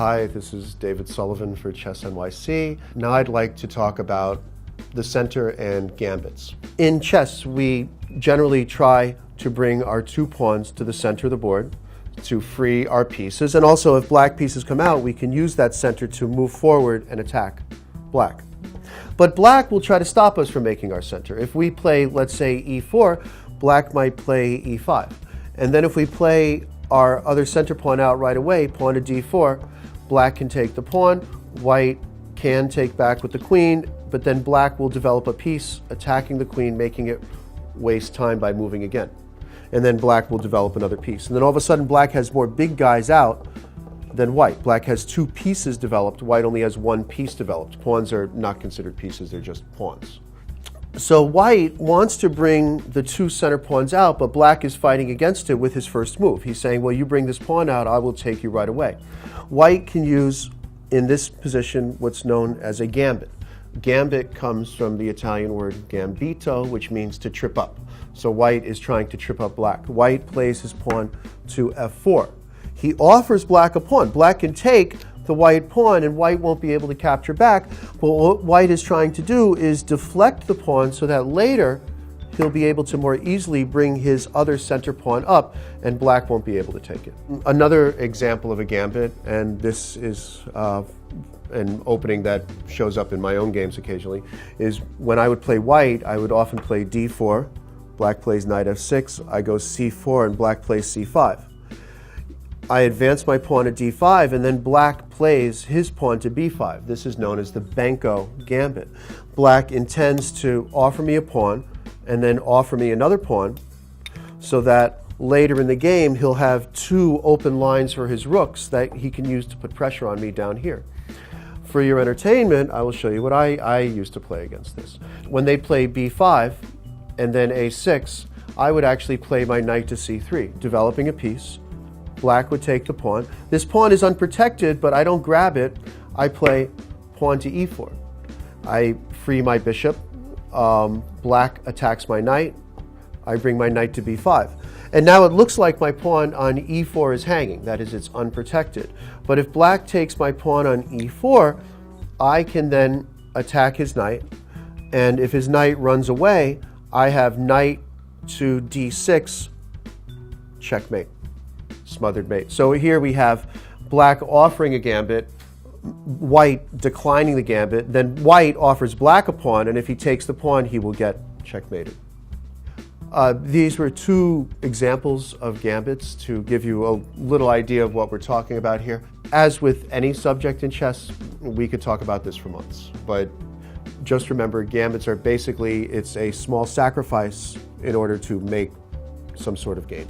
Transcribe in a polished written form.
Hi, this is David Sullivan for Chess NYC. Now I'd like to talk about the center and gambits. In chess, we generally try to bring our two pawns to the center of the board to free our pieces. And also, if black pieces come out, we can use that center to move forward and attack black. But black will try to stop us from making our center. If we play, let's say, e4, black might play e5. And then if we play our other center pawn out right away, pawn to d4, black can take the pawn, white can take back with the queen, but then black will develop a piece attacking the queen, making it waste time by moving again. And then black will develop another piece. And then all of a sudden black has more big guys out than white. Black has two pieces developed, white only has one piece developed. Pawns are not considered pieces, they're just pawns. So white wants to bring the two center pawns out, but black is fighting against it with his first move. He's saying, well, you bring this pawn out, I will take you right away. White can use, in this position, what's known as a gambit. Gambit comes from the Italian word gambito, which means to trip up. So white is trying to trip up black. White plays his pawn to f4. He offers black a pawn. Black can take the white pawn and white won't be able to capture back. But what white is trying to do is deflect the pawn so that later he'll be able to more easily bring his other center pawn up and black won't be able to take it. Another example of a gambit, and this is an opening that shows up in my own games occasionally, is when I would play white, I would often play d4, black plays knight f6, I go c4 and black plays c5. I advance my pawn to d5 and then black plays his pawn to b5. This is known as the Banco gambit. Black intends to offer me a pawn and then offer me another pawn so that later in the game he'll have two open lines for his rooks that he can use to put pressure on me down here. For your entertainment, I will show you what I used to play against this. When they play b5 and then a6, I would actually play my knight to c3, developing a piece. Black would take the pawn. This pawn is unprotected, but I don't grab it. I play pawn to e4. I free my bishop. Black attacks my knight. I bring my knight to b5. And now it looks like my pawn on e4 is hanging. That is, it's unprotected. But if black takes my pawn on e4, I can then attack his knight. And if his knight runs away, I have knight to d6, checkmate. Smothered mate. So here we have black offering a gambit, white declining the gambit, then white offers black a pawn, and if he takes the pawn, he will get checkmated. These were two examples of gambits to give you a little idea of what we're talking about here. As with any subject in chess, we could talk about this for months, but just remember, gambits are basically, it's a small sacrifice in order to make some sort of gain.